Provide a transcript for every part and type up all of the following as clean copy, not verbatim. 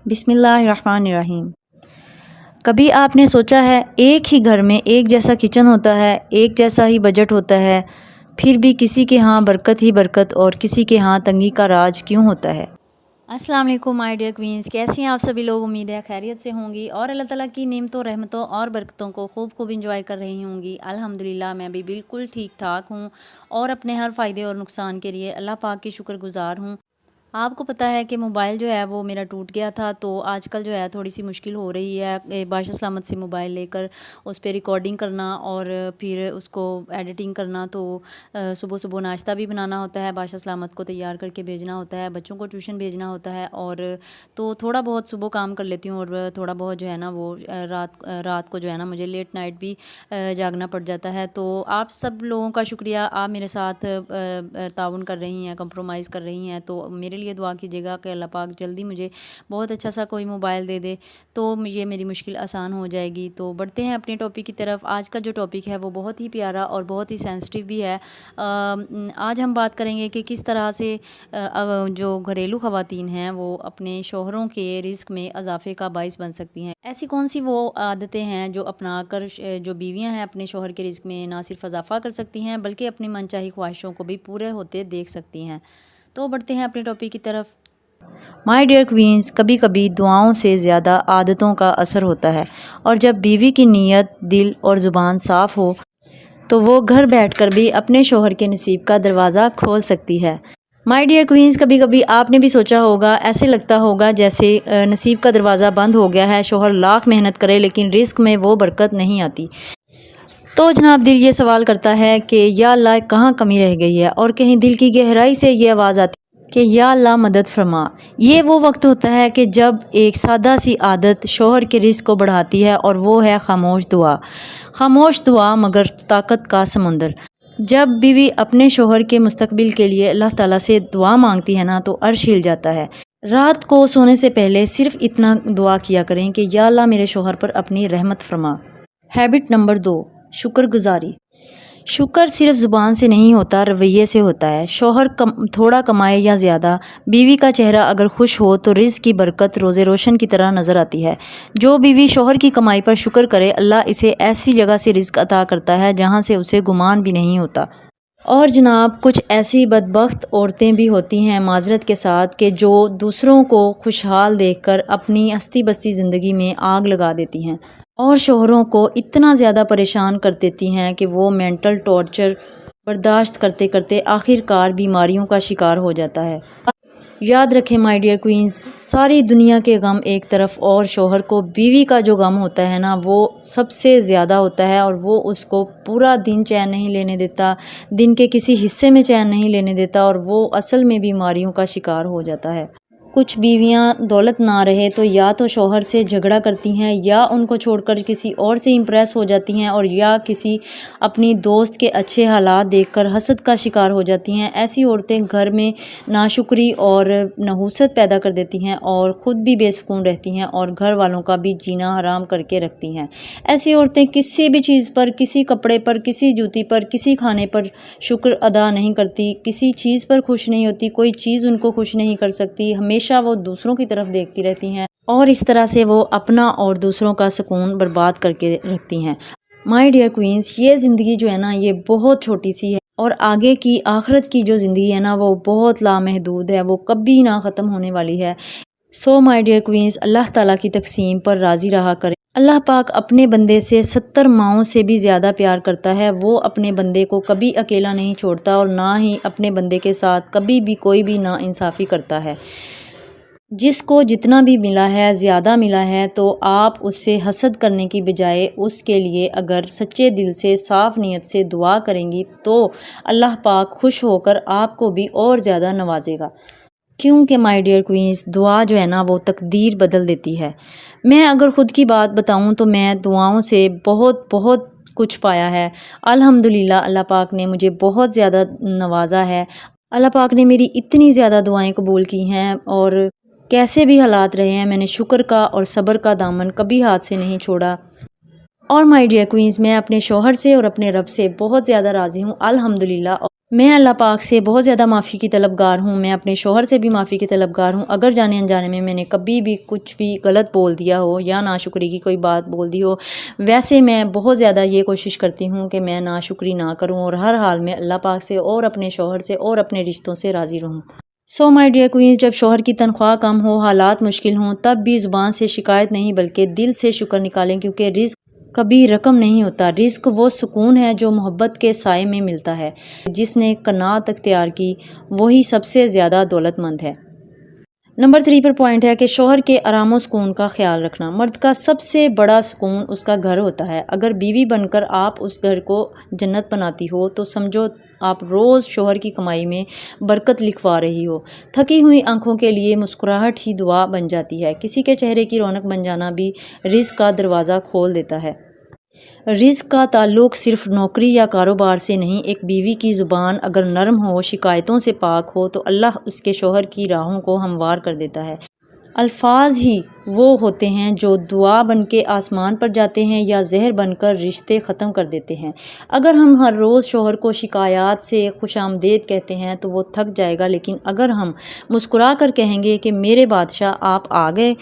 بسم اللہ الرحمن الرحیم۔ کبھی آپ نے سوچا ہے ایک ہی گھر میں ایک جیسا کچن ہوتا ہے، ایک جیسا ہی بجٹ ہوتا ہے، پھر بھی کسی کے ہاں برکت ہی برکت اور کسی کے ہاں تنگی کا راج کیوں ہوتا ہے؟ السلام علیکم مائی ڈیئر کوئینز، کیسی ہیں آپ سبھی لوگ؟ امید ہے خیریت سے ہوں گی اور اللہ تعالیٰ کی نعمتوں رحمتوں اور برکتوں کو خوب انجوائے کر رہی ہوں گی۔ الحمدللہ میں بھی بالکل ٹھیک ٹھاک ہوں اور اپنے ہر فائدے اور نقصان کے لیے اللہ پاک کی شکر گزار ہوں۔ آپ کو پتہ ہے کہ موبائل جو ہے وہ میرا ٹوٹ گیا تھا، تو آج کل جو ہے تھوڑی سی مشکل ہو رہی ہے بادشاہ سلامت سے موبائل لے کر اس پہ ریکارڈنگ کرنا اور پھر اس کو ایڈیٹنگ کرنا۔ تو صبح ناشتہ بھی بنانا ہوتا ہے، بادشاہ سلامت کو تیار کر کے بھیجنا ہوتا ہے، بچوں کو ٹیوشن بھیجنا ہوتا ہے، اور تو تھوڑا بہت صبح کام کر لیتی ہوں اور تھوڑا بہت جو ہے نا وہ رات کو جو ہے نا مجھے لیٹ نائٹ بھی جاگنا پڑ جاتا ہے۔ تو آپ سب لوگوں کا شکریہ، آپ میرے ساتھ تعاون کر رہی ہیں، کمپرومائز کر رہی ہیں، تو میرے لیے دعا کیجیے گا کہ اللہ پاک جلدی مجھے بہت اچھا سا کوئی موبائل دے دے تو یہ میری مشکل آسان ہو جائے گی۔ تو بڑھتے ہیں اپنے ٹاپک کی طرف۔ آج کا جو ٹاپک ہے وہ بہت ہی پیارا اور بہت ہی سینسٹیو بھی ہے۔ آج ہم بات کریں گے کہ کس طرح سے جو گھریلو خواتین ہیں وہ اپنے شوہروں کے رزق میں اضافے کا باعث بن سکتی ہیں۔ ایسی کون سی وہ عادتیں ہیں جو اپنا کر جو بیویاں ہیں اپنے شوہر کے رزق میں نہ صرف اضافہ کر سکتی ہیں بلکہ اپنی منچاہی خواہشوں کو بھی پورے ہوتے دیکھ سکتی ہیں۔ تو بڑھتے ہیں اپنے ٹاپک کی طرف۔ مائی ڈیئر کوئینز، کبھی کبھی دعاؤں سے زیادہ عادتوں کا اثر ہوتا ہے، اور جب بیوی کی نیت، دل اور زبان صاف ہو تو وہ گھر بیٹھ کر بھی اپنے شوہر کے نصیب کا دروازہ کھول سکتی ہے۔ مائی ڈیئر کوئینز، کبھی کبھی آپ نے بھی سوچا ہوگا، ایسے لگتا ہوگا جیسے نصیب کا دروازہ بند ہو گیا ہے، شوہر لاکھ محنت کرے لیکن رزق میں وہ برکت نہیں آتی۔ تو جناب دل یہ سوال کرتا ہے کہ یا اللہ کہاں کمی رہ گئی ہے، اور کہیں دل کی گہرائی سے یہ آواز آتی کہ یا اللہ مدد فرما۔ یہ وہ وقت ہوتا ہے کہ جب ایک سادہ سی عادت شوہر کے رزق کو بڑھاتی ہے، اور وہ ہے خاموش دعا۔ خاموش دعا مگر طاقت کا سمندر۔ جب بیوی اپنے شوہر کے مستقبل کے لیے اللہ تعالیٰ سے دعا مانگتی ہے نا تو عرش ہل جاتا ہے۔ رات کو سونے سے پہلے صرف اتنا دعا کیا کریں کہ یا اللہ میرے شوہر پر اپنی رحمت فرما۔ ہیبٹ نمبر 2، شکر گزاری۔ شکر صرف زبان سے نہیں ہوتا، رویے سے ہوتا ہے۔ شوہر تھوڑا کمائے یا زیادہ، بیوی کا چہرہ اگر خوش ہو تو رزق کی برکت روزے روشن کی طرح نظر آتی ہے۔ جو بیوی شوہر کی کمائی پر شکر کرے، اللہ اسے ایسی جگہ سے رزق عطا کرتا ہے جہاں سے اسے گمان بھی نہیں ہوتا۔ اور جناب کچھ ایسی بدبخت عورتیں بھی ہوتی ہیں معذرت کے ساتھ کہ جو دوسروں کو خوشحال دیکھ کر اپنی ہستی بستی زندگی میں آگ لگا دیتی ہیں، اور شوہروں کو اتنا زیادہ پریشان کر دیتی ہیں کہ وہ مینٹل ٹارچر برداشت کرتے کرتے آخر کار بیماریوں کا شکار ہو جاتا ہے۔ یاد رکھیں مائی ڈیئر کوئینز، ساری دنیا کے غم ایک طرف اور شوہر کو بیوی کا جو غم ہوتا ہے نا وہ سب سے زیادہ ہوتا ہے، اور وہ اس کو پورا دن چین نہیں لینے دیتا، دن کے کسی حصے میں چین نہیں لینے دیتا، اور وہ اصل میں بیماریوں کا شکار ہو جاتا ہے۔ کچھ بیویاں دولت نہ رہے تو یا تو شوہر سے جھگڑا کرتی ہیں، یا ان کو چھوڑ کر کسی اور سے امپریس ہو جاتی ہیں، اور یا کسی اپنی دوست کے اچھے حالات دیکھ کر حسد کا شکار ہو جاتی ہیں۔ ایسی عورتیں گھر میں ناشکری اور نحوست پیدا کر دیتی ہیں، اور خود بھی بے سکون رہتی ہیں اور گھر والوں کا بھی جینا حرام کر کے رکھتی ہیں۔ ایسی عورتیں کسی بھی چیز پر، کسی کپڑے پر، کسی جوتی پر، کسی کھانے پر شکر ادا نہیں کرتی، کسی چیز پر خوش نہیں ہوتی، کوئی چیز ان کو خوش نہیں کر سکتی، ہمیشہ وہ دوسروں کی طرف دیکھتی رہتی ہیں، اور اس طرح سے وہ اپنا اور دوسروں کا سکون برباد کر کے رکھتی ہیں۔ مائی ڈیئر کوئینز، یہ زندگی جو ہے نا یہ بہت چھوٹی سی ہے، اور آگے کی آخرت کی جو زندگی ہے نا وہ بہت لامحدود ہے، وہ کبھی نہ ختم ہونے والی ہے۔ سو مائی ڈیئر کوئینز، اللہ تعالیٰ کی تقسیم پر راضی رہا کریں۔ اللہ پاک اپنے بندے سے 70 ماؤں سے بھی زیادہ پیار کرتا ہے۔ وہ اپنے بندے کو کبھی اکیلا نہیں چھوڑتا، اور نہ ہی اپنے بندے کے ساتھ کبھی بھی کوئی بھی ناانصافی کرتا ہے۔ جس کو جتنا بھی ملا ہے، زیادہ ملا ہے، تو آپ اس سے حسد کرنے کی بجائے اس کے لیے اگر سچے دل سے صاف نیت سے دعا کریں گی تو اللہ پاک خوش ہو کر آپ کو بھی اور زیادہ نوازے گا۔ کیونکہ مائی ڈیئر کوئینز، دعا جو ہے نا وہ تقدیر بدل دیتی ہے۔ میں اگر خود کی بات بتاؤں تو میں دعاؤں سے بہت کچھ پایا ہے۔ الحمدللہ اللہ پاک نے مجھے بہت زیادہ نوازا ہے۔ اللہ پاک نے میری اتنی زیادہ دعائیں قبول کی ہیں، اور کیسے بھی حالات رہے ہیں میں نے شکر کا اور صبر کا دامن کبھی ہاتھ سے نہیں چھوڑا۔ اور مائی ڈیئر کوئینز، میں اپنے شوہر سے اور اپنے رب سے بہت زیادہ راضی ہوں الحمدللہ۔ میں اللہ پاک سے بہت زیادہ معافی کی طلبگار ہوں، میں اپنے شوہر سے بھی معافی کی طلبگار ہوں اگر جانے انجانے میں نے کبھی بھی کچھ بھی غلط بول دیا ہو یا ناشکری کی کوئی بات بول دی ہو۔ ویسے میں بہت زیادہ یہ کوشش کرتی ہوں کہ میں ناشکری نہ کروں اور ہر حال میں اللہ پاک سے اور اپنے شوہر سے اور اپنے رشتوں سے راضی رہوں۔ سو مائی ڈیئر کوئنز، جب شوہر کی تنخواہ کم ہو، حالات مشکل ہوں، تب بھی زبان سے شکایت نہیں بلکہ دل سے شکر نکالیں، کیونکہ رزق کبھی رقم نہیں ہوتا۔ رزق وہ سکون ہے جو محبت کے سائے میں ملتا ہے۔ جس نے قناعت اختیار کی وہی سب سے زیادہ دولت مند ہے۔ نمبر 3 پر پوائنٹ ہے کہ شوہر کے آرام و سکون کا خیال رکھنا۔ مرد کا سب سے بڑا سکون اس کا گھر ہوتا ہے۔ اگر بیوی بن کر آپ اس گھر کو جنت بناتی ہو تو سمجھو آپ روز شوہر کی کمائی میں برکت لکھوا رہی ہو۔ تھکی ہوئی آنکھوں کے لیے مسکراہٹ ہی دعا بن جاتی ہے۔ کسی کے چہرے کی رونق بن جانا بھی رزق کا دروازہ کھول دیتا ہے۔ رزق کا تعلق صرف نوکری یا کاروبار سے نہیں، ایک بیوی کی زبان اگر نرم ہو، شکایتوں سے پاک ہو تو اللہ اس کے شوہر کی راہوں کو ہموار کر دیتا ہے۔ الفاظ ہی وہ ہوتے ہیں جو دعا بن کے آسمان پر جاتے ہیں یا زہر بن کر رشتے ختم کر دیتے ہیں۔ اگر ہم ہر روز شوہر کو شکایات سے خوش آمدید کہتے ہیں تو وہ تھک جائے گا، لیکن اگر ہم مسکرا کر کہیں گے کہ میرے بادشاہ آپ آ گئے،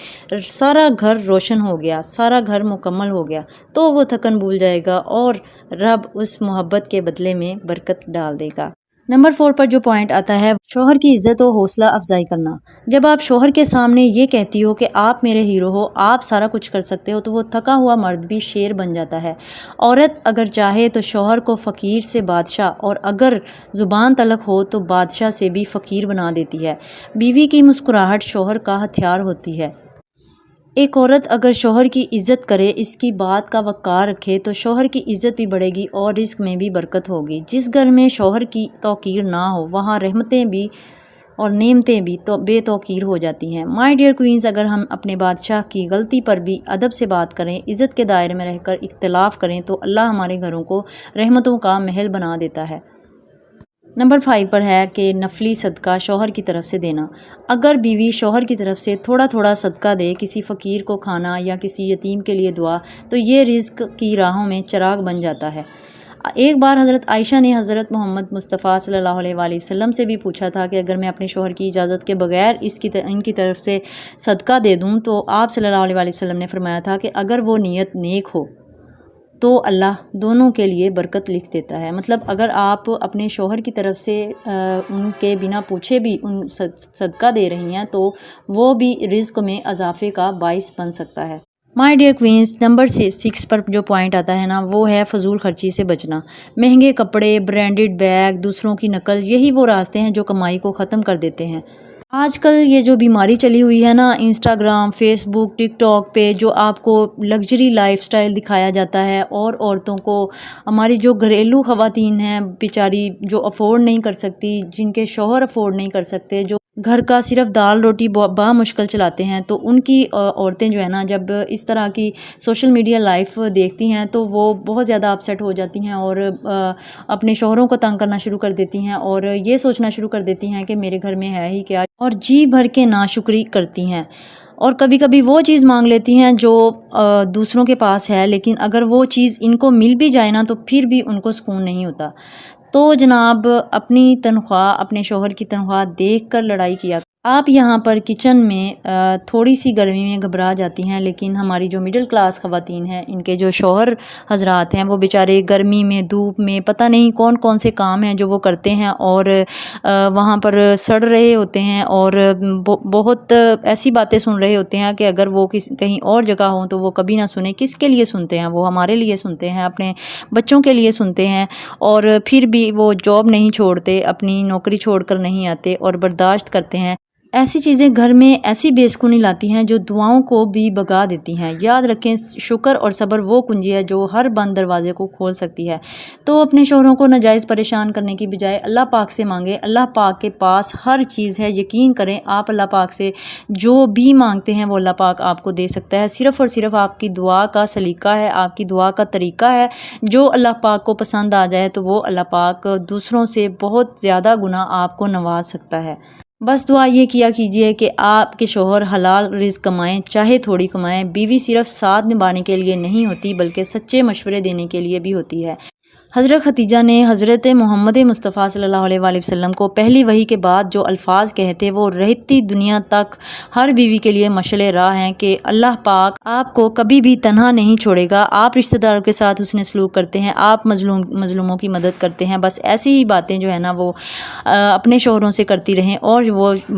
سارا گھر روشن ہو گیا، سارا گھر مکمل ہو گیا، تو وہ تھکن بھول جائے گا اور رب اس محبت کے بدلے میں برکت ڈال دے گا۔ نمبر 4 پر جو پوائنٹ آتا ہے، شوہر کی عزت و حوصلہ افزائی کرنا۔ جب آپ شوہر کے سامنے یہ کہتی ہو کہ آپ میرے ہیرو ہو، آپ سارا کچھ کر سکتے ہو، تو وہ تھکا ہوا مرد بھی شیر بن جاتا ہے۔ عورت اگر چاہے تو شوہر کو فقیر سے بادشاہ اور اگر زبان تلخ ہو تو بادشاہ سے بھی فقیر بنا دیتی ہے۔ بیوی کی مسکراہٹ شوہر کا ہتھیار ہوتی ہے۔ ایک عورت اگر شوہر کی عزت کرے، اس کی بات کا وقار رکھے تو شوہر کی عزت بھی بڑھے گی اور رزق میں بھی برکت ہوگی۔ جس گھر میں شوہر کی توقیر نہ ہو وہاں رحمتیں بھی اور نعمتیں بھی بے توقیر ہو جاتی ہیں۔ مائی ڈیئر کوئنز، اگر ہم اپنے بادشاہ کی غلطی پر بھی ادب سے بات کریں، عزت کے دائرے میں رہ کر اختلاف کریں تو اللہ ہمارے گھروں کو رحمتوں کا محل بنا دیتا ہے۔ نمبر 5 پر ہے کہ نفلی صدقہ شوہر کی طرف سے دینا۔ اگر بیوی شوہر کی طرف سے تھوڑا تھوڑا صدقہ دے، کسی فقیر کو کھانا یا کسی یتیم کے لیے دعا، تو یہ رزق کی راہوں میں چراغ بن جاتا ہے۔ ایک بار حضرت عائشہ نے حضرت محمد مصطفیٰ صلی اللہ علیہ وآلہ وسلم سے بھی پوچھا تھا کہ اگر میں اپنے شوہر کی اجازت کے بغیر ان کی طرف سے صدقہ دے دوں تو آپ صلی اللہ علیہ وآلہ وسلم نے فرمایا تھا کہ اگر وہ نیت نیک ہو تو اللہ دونوں کے لیے برکت لکھ دیتا ہے۔ مطلب اگر آپ اپنے شوہر کی طرف سے ان کے بنا پوچھے بھی ان صدقہ دے رہی ہیں تو وہ بھی رزق میں اضافے کا باعث بن سکتا ہے۔ مائی ڈیئر کوئنز، نمبر 6 پر جو پوائنٹ آتا ہے نا، وہ ہے فضول خرچی سے بچنا۔ مہنگے کپڑے، برانڈڈ بیگ، دوسروں کی نقل، یہی وہ راستے ہیں جو کمائی کو ختم کر دیتے ہیں۔ آج کل یہ جو بیماری چلی ہوئی ہے نا، انسٹاگرام، فیس بک، ٹک ٹاک پہ جو آپ کو لگژری لائف سٹائل دکھایا جاتا ہے اور عورتوں کو، ہماری جو گھریلو خواتین ہیں بیچاری جو افورڈ نہیں کر سکتی، جن کے شوہر افورڈ نہیں کر سکتے، جو گھر کا صرف دال روٹی بامشکل چلاتے ہیں، تو ان کی عورتیں جو ہے نا جب اس طرح کی سوشل میڈیا لائف دیکھتی ہیں تو وہ بہت زیادہ اپسیٹ ہو جاتی ہیں اور اپنے شوہروں کو تنگ کرنا شروع کر دیتی ہیں اور یہ سوچنا شروع کر دیتی ہیں کہ میرے گھر میں ہے ہی کیا، اور جی بھر کے ناشکری کرتی ہیں اور کبھی کبھی وہ چیز مانگ لیتی ہیں جو دوسروں کے پاس ہے، لیکن اگر وہ چیز ان کو مل بھی جائے نا تو پھر بھی ان کو سکون نہیں ہوتا۔ تو جناب، اپنی تنخواہ، اپنے شوہر کی تنخواہ دیکھ کر لڑائی کیا۔ آپ یہاں پر کچن میں تھوڑی سی گرمی میں گھبرا جاتی ہیں، لیکن ہماری جو مڈل کلاس خواتین ہیں، ان کے جو شوہر حضرات ہیں، وہ بیچارے گرمی میں، دھوپ میں، پتہ نہیں کون کون سے کام ہیں جو وہ کرتے ہیں اور وہاں پر سڑ رہے ہوتے ہیں اور بہت ایسی باتیں سن رہے ہوتے ہیں کہ اگر وہ کہیں اور جگہ ہوں تو وہ کبھی نہ سنیں۔ کس کے لیے سنتے ہیں؟ وہ ہمارے لیے سنتے ہیں، اپنے بچوں کے لیے سنتے ہیں، اور پھر بھی وہ جاب نہیں چھوڑتے، اپنی نوکری چھوڑ کر نہیں آتے اور برداشت کرتے ہیں۔ ایسی چیزیں گھر میں ایسی بے سکونی لاتی ہیں جو دعاؤں کو بھی بھگا دیتی ہیں۔ یاد رکھیں، شکر اور صبر وہ کنجی ہے جو ہر بند دروازے کو کھول سکتی ہے۔ تو اپنے شوہروں کو ناجائز پریشان کرنے کی بجائے اللہ پاک سے مانگیں۔ اللہ پاک کے پاس ہر چیز ہے، یقین کریں، آپ اللہ پاک سے جو بھی مانگتے ہیں وہ اللہ پاک آپ کو دے سکتا ہے۔ صرف اور صرف آپ کی دعا کا سلیقہ ہے، آپ کی دعا کا طریقہ ہے، جو اللہ پاک کو پسند آ جائے تو وہ اللہ پاک دوسروں سے بہت زیادہ گنا آپ کو نواز سکتا ہے۔ بس دعا یہ کیا کیجئے کہ آپ کے شوہر حلال رزق کمائیں، چاہے تھوڑی کمائیں۔ بیوی صرف ساتھ نبھانے کے لیے نہیں ہوتی بلکہ سچے مشورے دینے کے لیے بھی ہوتی ہے۔ حضرت خدیجہ نے حضرت محمد مصطفیٰ صلی اللہ علیہ وآلہ وسلم کو پہلی وحی کے بعد جو الفاظ کہتے وہ رہتی دنیا تک ہر بیوی کے لیے مشعل راہ ہیں کہ اللہ پاک آپ کو کبھی بھی تنہا نہیں چھوڑے گا، آپ رشتہ داروں کے ساتھ حسن سلوک کرتے ہیں، آپ مظلوموں کی مدد کرتے ہیں، بس ایسی ہی باتیں جو ہے نا وہ اپنے شوہروں سے کرتی رہیں، اور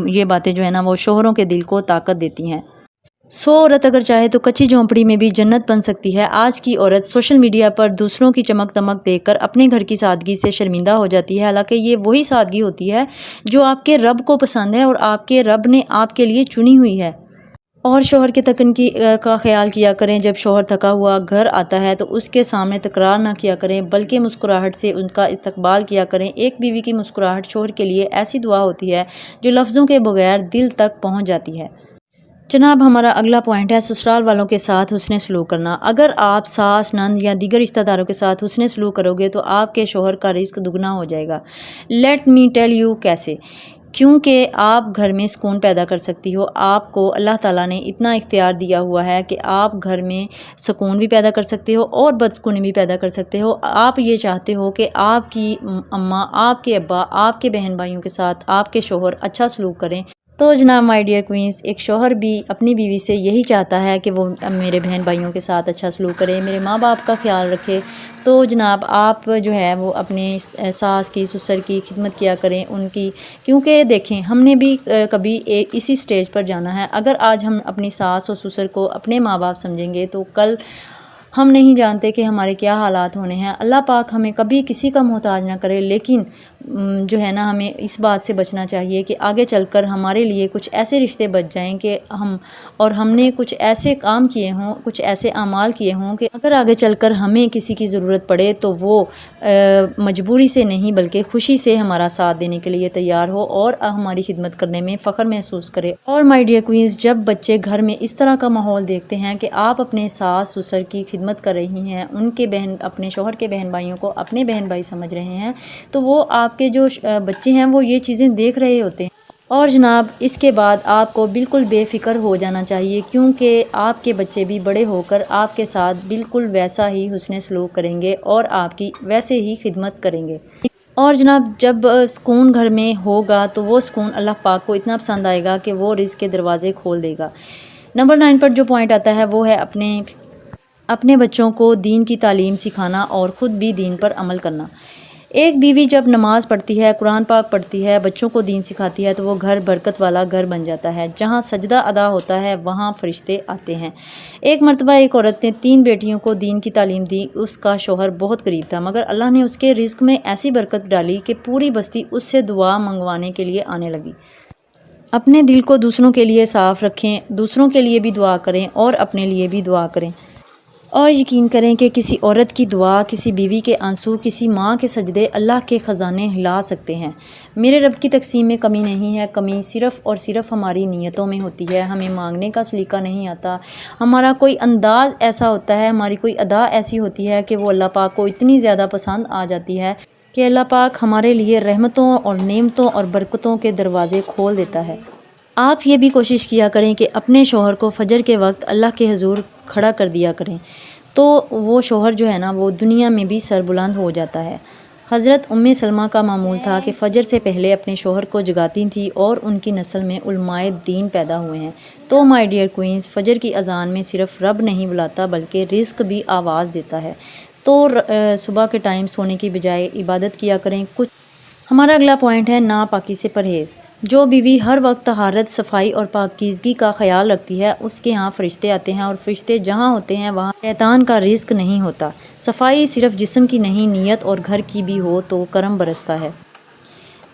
یہ باتیں جو ہے نا وہ شوہروں کے دل کو طاقت دیتی ہیں۔ عورت اگر چاہے تو کچی جھونپڑی میں بھی جنت بن سکتی ہے۔ آج کی عورت سوشل میڈیا پر دوسروں کی چمک دمک دیکھ کر اپنے گھر کی سادگی سے شرمندہ ہو جاتی ہے، حالانکہ یہ وہی سادگی ہوتی ہے جو آپ کے رب کو پسند ہے اور آپ کے رب نے آپ کے لیے چنی ہوئی ہے۔ اور شوہر کے تکن کا خیال کیا کریں، جب شوہر تھکا ہوا گھر آتا ہے تو اس کے سامنے تکرار نہ کیا کریں بلکہ مسکراہٹ سے ان کا استقبال کیا کریں۔ ایک بیوی کی مسکراہٹ شوہر کے لیے ایسی دعا ہوتی ہے جو لفظوں کے بغیر دل تک پہنچ جاتی ہے۔ جناب ہمارا اگلا پوائنٹ ہے سسرال والوں کے ساتھ حسن سلوک کرنا۔ اگر آپ ساس، نند یا دیگر رشتہ داروں کے ساتھ حسن سلوک کرو گے تو آپ کے شوہر کا رزق دگنا ہو جائے گا۔ لیٹ می ٹیل یو کیسے؟ کیونکہ آپ گھر میں سکون پیدا کر سکتی ہو۔ آپ کو اللہ تعالیٰ نے اتنا اختیار دیا ہوا ہے کہ آپ گھر میں سکون بھی پیدا کر سکتے ہو اور بدسکونی بھی پیدا کر سکتے ہو۔ آپ یہ چاہتے ہو کہ آپ کی اماں، آپ کے ابا، آپ کے بہن بھائیوں کے ساتھ آپ کے شوہر اچھا سلوک کریں، تو جناب مائی ڈیئر کوئنز، ایک شوہر بھی اپنی بیوی سے یہی چاہتا ہے کہ وہ میرے بہن بھائیوں کے ساتھ اچھا سلوک کرے، میرے ماں باپ کا خیال رکھے۔ تو جناب آپ جو ہے وہ اپنے ساس کی، سسر کی خدمت کیا کریں ان کی، کیونکہ دیکھیں ہم نے بھی کبھی اسی سٹیج پر جانا ہے۔ اگر آج ہم اپنی ساس اور سسر کو اپنے ماں باپ سمجھیں گے تو کل ہم نہیں جانتے کہ ہمارے کیا حالات ہونے ہیں۔ اللہ پاک ہمیں کبھی کسی کا محتاج نہ کرے، لیکن جو ہے نا ہمیں اس بات سے بچنا چاہیے کہ آگے چل کر ہمارے لیے کچھ ایسے رشتے بچ جائیں کہ ہم نے کچھ ایسے کام کیے ہوں، کچھ ایسے اعمال کیے ہوں کہ اگر آگے چل کر ہمیں کسی کی ضرورت پڑے تو وہ مجبوری سے نہیں بلکہ خوشی سے ہمارا ساتھ دینے کے لیے تیار ہو اور ہماری خدمت کرنے میں فخر محسوس کرے۔ اور مائی ڈیئر کوئنز، جب بچے گھر میں اس طرح کا ماحول دیکھتے ہیں کہ آپ اپنے ساس سسر کی خدمت کر رہی ہیں، ان کے اپنے شوہر کے بہن بھائیوں کو اپنے بہن بھائی سمجھ رہے ہیں، تو وہ آپ کے جو بچے ہیں وہ یہ چیزیں دیکھ رہے ہوتے ہیں۔ اور جناب اس کے بعد آپ کو بالکل بے فکر ہو جانا چاہیے، کیونکہ آپ کے بچے بھی بڑے ہو کر آپ کے ساتھ بالکل ویسا ہی حسن سلوک کریں گے اور آپ کی ویسے ہی خدمت کریں گے۔ اور جناب جب سکون گھر میں ہوگا تو وہ سکون اللہ پاک کو اتنا پسند آئے گا کہ وہ رزق کے دروازے کھول دے گا۔ نمبر 9 پر جو پوائنٹ آتا ہے وہ ہے اپنے بچوں کو دین کی تعلیم سکھانا اور خود بھی دین پر عمل کرنا۔ ایک بیوی جب نماز پڑھتی ہے، قرآن پاک پڑھتی ہے، بچوں کو دین سکھاتی ہے تو وہ گھر برکت والا گھر بن جاتا ہے۔ جہاں سجدہ ادا ہوتا ہے وہاں فرشتے آتے ہیں۔ ایک مرتبہ ایک عورت نے 3 بیٹیوں کو دین کی تعلیم دی۔ اس کا شوہر بہت غریب تھا، مگر اللہ نے اس کے رزق میں ایسی برکت ڈالی کہ پوری بستی اس سے دعا منگوانے کے لیے آنے لگی۔ اپنے دل کو دوسروں کے لیے صاف رکھیں، دوسروں کے لیے بھی دعا کریں اور اپنے لیے بھی دعا کریں، اور یقین کریں کہ کسی عورت کی دعا، کسی بیوی کے آنسو، کسی ماں کے سجدے اللہ کے خزانے ہلا سکتے ہیں۔ میرے رب کی تقسیم میں کمی نہیں ہے، کمی صرف اور صرف ہماری نیتوں میں ہوتی ہے۔ ہمیں مانگنے کا سلیقہ نہیں آتا، ہمارا کوئی انداز ایسا ہوتا ہے، ہماری کوئی ادا ایسی ہوتی ہے کہ وہ اللہ پاک کو اتنی زیادہ پسند آ جاتی ہے کہ اللہ پاک ہمارے لیے رحمتوں اور نعمتوں اور برکتوں کے دروازے کھول دیتا ہے۔ آپ یہ بھی کوشش کیا کریں کہ اپنے شوہر کو فجر کے وقت اللہ کے حضور کھڑا کر دیا کریں، تو وہ شوہر جو ہے نا وہ دنیا میں بھی سربلند ہو جاتا ہے۔ حضرت سلمہ کا معمول تھا کہ فجر سے پہلے اپنے شوہر کو جگاتی تھیں اور ان کی نسل میں علماء دین پیدا ہوئے ہیں۔ تو مائی ڈیئر کوئنز، فجر کی اذان میں صرف رب نہیں بلاتا بلکہ رزق بھی آواز دیتا ہے۔ تو صبح کے ٹائم سونے کی بجائے عبادت کیا کریں۔ ہمارا اگلا پوائنٹ ہے ناپاکی سے پرہیز۔ جو بیوی ہر وقت طہارت، صفائی اور پاکیزگی کا خیال رکھتی ہے اس کے ہاں فرشتے آتے ہیں، اور فرشتے جہاں ہوتے ہیں وہاں شیطان کا رزق نہیں ہوتا۔ صفائی صرف جسم کی نہیں، نیت اور گھر کی بھی ہو تو کرم برستا ہے۔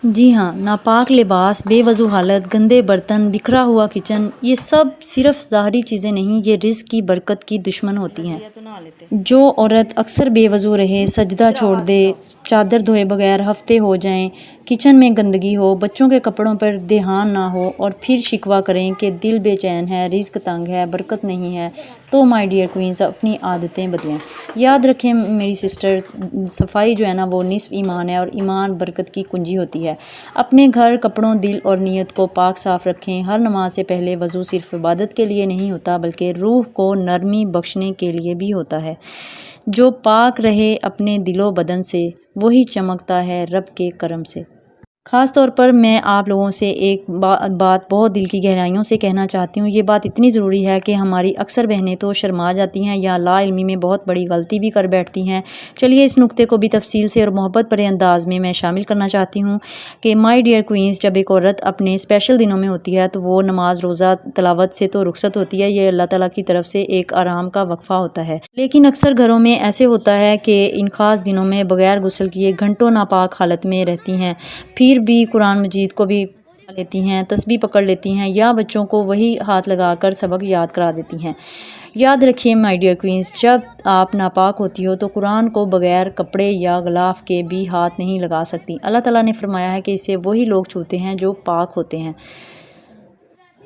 جی ہاں، ناپاک لباس، بے وضو حالت، گندے برتن، بکھرا ہوا کچن، یہ سب صرف ظاہری چیزیں نہیں، یہ رزق کی برکت کی دشمن ہوتی ہیں۔ جو عورت اکثر بے وضو رہے، سجدہ چھوڑ دے، چادر دھوئے بغیر ہفتے ہو جائیں، کچن میں گندگی ہو، بچوں کے کپڑوں پر دھیان نہ ہو اور پھر شکوہ کریں کہ دل بے چین ہے، رزق تنگ ہے، برکت نہیں ہے، تو مائی ڈیئر کوئنز اپنی عادتیں بدلیں۔ یاد رکھیں میری سسٹرز، صفائی جو ہے نا وہ نصف ایمان ہے اور ایمان برکت کی کنجی ہوتی ہے۔ اپنے گھر، کپڑوں، دل اور نیت کو پاک صاف رکھیں۔ ہر نماز سے پہلے وضو صرف عبادت کے لیے نہیں ہوتا بلکہ روح کو نرمی بخشنے کے لیے بھی ہوتا ہے۔ جو پاک رہے اپنے دل و بدن سے، وہی چمکتا ہے رب کے کرم سے۔ خاص طور پر میں آپ لوگوں سے ایک بات بہت دل کی گہرائیوں سے کہنا چاہتی ہوں۔ یہ بات اتنی ضروری ہے کہ ہماری اکثر بہنیں تو شرما جاتی ہیں یا لا علمی میں بہت بڑی غلطی بھی کر بیٹھتی ہیں۔ چلیے اس نقطے کو بھی تفصیل سے اور محبت بھرے انداز میں شامل کرنا چاہتی ہوں کہ مائی ڈیئر کوئنز، جب ایک عورت اپنے اسپیشل دنوں میں ہوتی ہے تو وہ نماز، روزہ، تلاوت سے تو رخصت ہوتی ہے۔ یہ اللہ تعالیٰ کی طرف سے ایک آرام کا وقفہ ہوتا ہے، لیکن اکثر گھروں میں ایسے ہوتا ہے کہ ان خاص دنوں میں بغیر غسل کیے گھنٹوں ناپاک حالت میں رہتی ہیں، پھر بھی قرآن مجید کو بھی لیتی ہیں، تسبیح پکڑ لیتی ہیں یا بچوں کو وہی ہاتھ لگا کر سبق یاد کرا دیتی ہیں۔ یاد رکھیے مائی ڈیئر کوئنز، جب آپ ناپاک ہوتی ہو تو قرآن کو بغیر کپڑے یا غلاف کے بھی ہاتھ نہیں لگا سکتی۔ اللہ تعالیٰ نے فرمایا ہے کہ اسے وہی لوگ چھوتے ہیں جو پاک ہوتے ہیں۔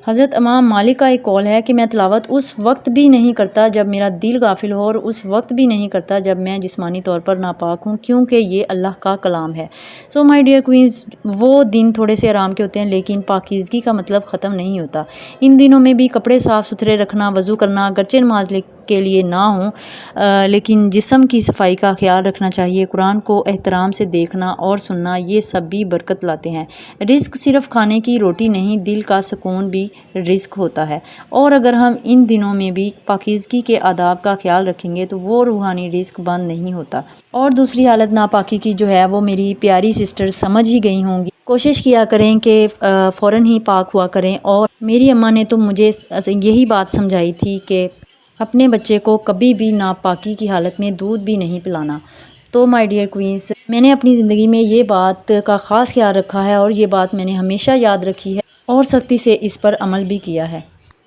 حضرت امام مالک کا ایک قول ہے کہ میں تلاوت اس وقت بھی نہیں کرتا جب میرا دل غافل ہو اور اس وقت بھی نہیں کرتا جب میں جسمانی طور پر ناپاک ہوں، کیونکہ یہ اللہ کا کلام ہے۔ سو مائی ڈیئر کوئنز، وہ دن تھوڑے سے آرام کے ہوتے ہیں لیکن پاکیزگی کا مطلب ختم نہیں ہوتا۔ ان دنوں میں بھی کپڑے صاف ستھرے رکھنا، وضو کرنا، اگرچہ نماز کے لیے نہ ہوں لیکن جسم کی صفائی کا خیال رکھنا چاہیے۔ قرآن کو احترام سے دیکھنا اور سننا، یہ سب بھی برکت لاتے ہیں۔ رزق صرف کھانے کی روٹی نہیں، دل کا سکون بھی رزق ہوتا ہے، اور اگر ہم ان دنوں میں بھی پاکیزگی کے آداب کا خیال رکھیں گے تو وہ روحانی رزق بند نہیں ہوتا۔ اور دوسری حالت ناپاکی کی جو ہے وہ میری پیاری سسٹر سمجھ ہی گئی ہوں گی۔ کوشش کیا کریں کہ فوراً ہی پاک ہوا کریں، اور میری اماں نے تو مجھے یہی بات سمجھائی تھی کہ اپنے بچے کو کبھی بھی ناپاکی کی حالت میں دودھ بھی نہیں پلانا۔ تو مائی ڈیئر کوئنز، میں نے اپنی زندگی میں یہ بات کا خاص خیال رکھا ہے اور یہ بات میں نے ہمیشہ یاد رکھی ہے اور سختی سے اس پر عمل بھی کیا ہے۔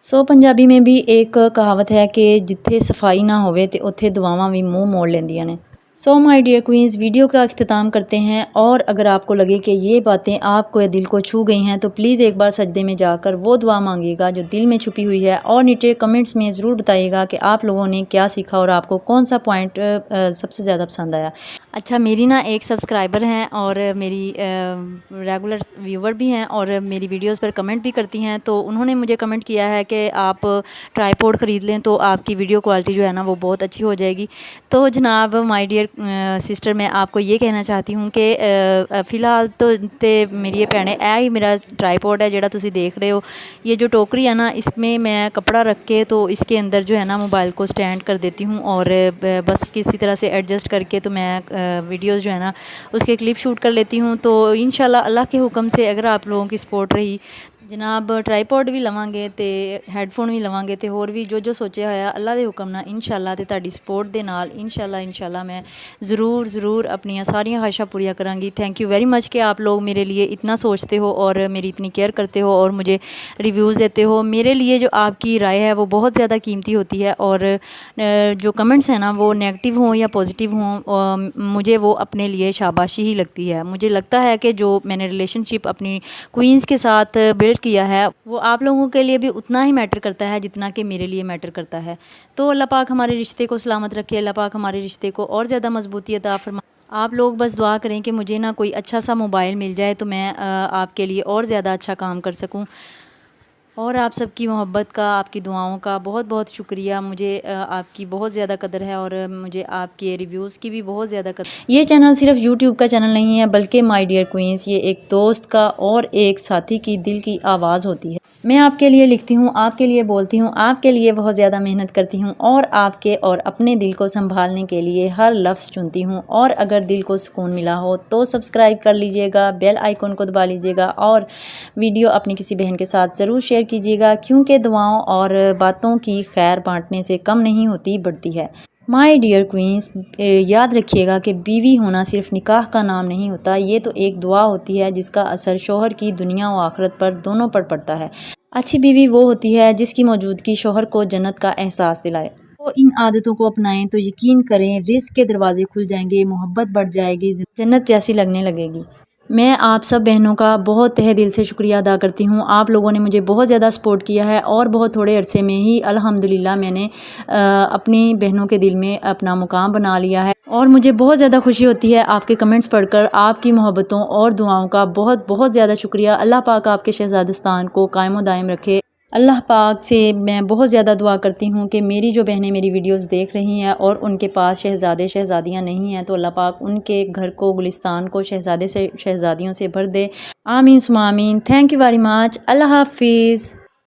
سو پنجابی میں بھی ایک کہاوت ہے کہ جتھے صفائی نہ ہوئے تے اتھے دعاواں بھی منہ موڑ لیندیاں نے۔ سو مائی ڈیئر کوئنز، ویڈیو کا اختتام کرتے ہیں، اور اگر آپ کو لگے کہ یہ باتیں آپ کو دل کو چھو گئی ہیں تو پلیز ایک بار سجدے میں جا کر وہ دعا مانگیے گا جو دل میں چھپی ہوئی ہے، اور نیچے کمنٹس میں ضرور بتائیے گا کہ آپ لوگوں نے کیا سیکھا اور آپ کو کون سا پوائنٹ سب سے زیادہ پسند آیا۔ اچھا، میری نا ایک سبسکرائبر ہیں اور میری ریگولر ویور بھی ہیں اور میری ویڈیوز پر کمنٹ بھی کرتی ہیں، تو انہوں نے مجھے کمنٹ کیا ہے کہ آپ ٹرائی پوڈ خرید لیں تو آپ کی ویڈیو کوالٹی جو ہے نا وہ بہت اچھی ہو جائے گی۔ تو جناب مائی ڈیئر سسٹر، میں آپ کو یہ کہنا چاہتی ہوں کہ فی الحال تو میری یہ بھੈਣੇ ہی میرا ٹرائی پوڈ ہے جڑا تسی دیکھ رہے ہو۔ یہ جو ٹوکری ہے نا، اس میں میں کپڑا رکھ کے تو اس کے اندر جو ہے نا موبائل کو سٹینڈ کر دیتی ہوں، اور بس کسی طرح سے ایڈجسٹ کر کے تو میں ویڈیوز جو ہے نا اس کے کلپ شوٹ کر لیتی ہوں۔ تو انشاءاللہ اللہ کے حکم سے اگر آپ لوگوں کی سپورٹ رہی، جناب ٹرائی پوڈ بھی لواں گے تے ہیڈ فون بھی لواں گے تے ہور بھی جو سوچیا ہویا اللہ دے حکم نال انشاءاللہ تے تہاڈی سپورٹ دے نال انشاءاللہ میں ضرور اپنی ساری خواہشاں پوریاں کراں گی۔ تھینک یو ویری مچ کہ آپ لوگ میرے لیے اتنا سوچتے ہو اور میری اتنی کیئر کرتے ہو اور مجھے ریویوز دیتے ہو۔ میرے لیے جو آپ کی رائے ہے وہ بہت زیادہ قیمتی ہوتی ہے، اور جو کمنٹس ہیں نا وہ نیگیٹو ہوں یا پازیٹیو ہوں، مجھے وہ اپنے لیے شاباشی ہی لگتی ہے۔ مجھے لگتا ہے کہ جو میں نے ریلیشن شپ اپنی کوئنز کے ساتھ بلڈ کیا ہے وہ آپ لوگوں کے لیے بھی اتنا ہی میٹر کرتا ہے جتنا کہ میرے لیے میٹر کرتا ہے۔ تو اللہ پاک ہمارے رشتے کو سلامت رکھے، اللہ پاک ہمارے رشتے کو اور زیادہ مضبوطی عطا فرمائے۔ آپ لوگ بس دعا کریں کہ مجھے نا کوئی اچھا سا موبائل مل جائے تو میں آپ کے لیے اور زیادہ اچھا کام کر سکوں۔ اور آپ سب کی محبت کا، آپ کی دعاؤں کا بہت بہت شکریہ۔ مجھے آپ کی بہت زیادہ قدر ہے اور مجھے آپ کے ریویوز کی بھی بہت زیادہ قدر۔ یہ چینل صرف یوٹیوب کا چینل نہیں ہے بلکہ مائی ڈیئر کوئنز یہ ایک دوست کا اور ایک ساتھی کی دل کی آواز ہوتی ہے۔ میں آپ کے لیے لکھتی ہوں، آپ کے لیے بولتی ہوں، آپ کے لیے بہت زیادہ محنت کرتی ہوں، اور آپ کے اور اپنے دل کو سنبھالنے کے لیے ہر لفظ چنتی ہوں۔ اور اگر دل کو سکون ملا ہو تو سبسکرائب کر لیجئے گا، بیل آئیکن کو دبا لیجئے گا، اور ویڈیو اپنی کسی بہن کے ساتھ ضرور شیئر کیجیے گا، کیونکہ دعاؤں اور باتوں کی خیر بانٹنے سے کم نہیں ہوتی، بڑھتی ہے۔ مائی ڈیئر کوئنز، یاد رکھیے گا کہ بیوی ہونا صرف نکاح کا نام نہیں ہوتا، یہ تو ایک دعا ہوتی ہے جس کا اثر شوہر کی دنیا و آخرت پر دونوں پر پڑتا ہے۔ اچھی بیوی وہ ہوتی ہے جس کی موجودگی شوہر کو جنت کا احساس دلائے۔ تو ان عادتوں کو اپنائیں تو یقین کریں رزق کے دروازے کھل جائیں گے، محبت بڑھ جائے گی، جنت جیسی لگنے لگے گی۔ میں آپ سب بہنوں کا بہت تہہ دل سے شکریہ ادا کرتی ہوں۔ آپ لوگوں نے مجھے بہت زیادہ سپورٹ کیا ہے اور بہت تھوڑے عرصے میں ہی الحمدللہ میں نے اپنی بہنوں کے دل میں اپنا مقام بنا لیا ہے، اور مجھے بہت زیادہ خوشی ہوتی ہے آپ کے کمنٹس پڑھ کر۔ آپ کی محبتوں اور دعاؤں کا بہت بہت زیادہ شکریہ۔ اللہ پاک آپ کے شہزادستان کو قائم و دائم رکھے۔ اللہ پاک سے میں بہت زیادہ دعا کرتی ہوں کہ میری جو بہنیں میری ویڈیوز دیکھ رہی ہیں اور ان کے پاس شہزادے شہزادیاں نہیں ہیں، تو اللہ پاک ان کے گھر کو، گلستان کو شہزادے سے شہزادیوں سے بھر دے۔ آمین ثم آمین۔ Thank you very much. اللہ حافظ۔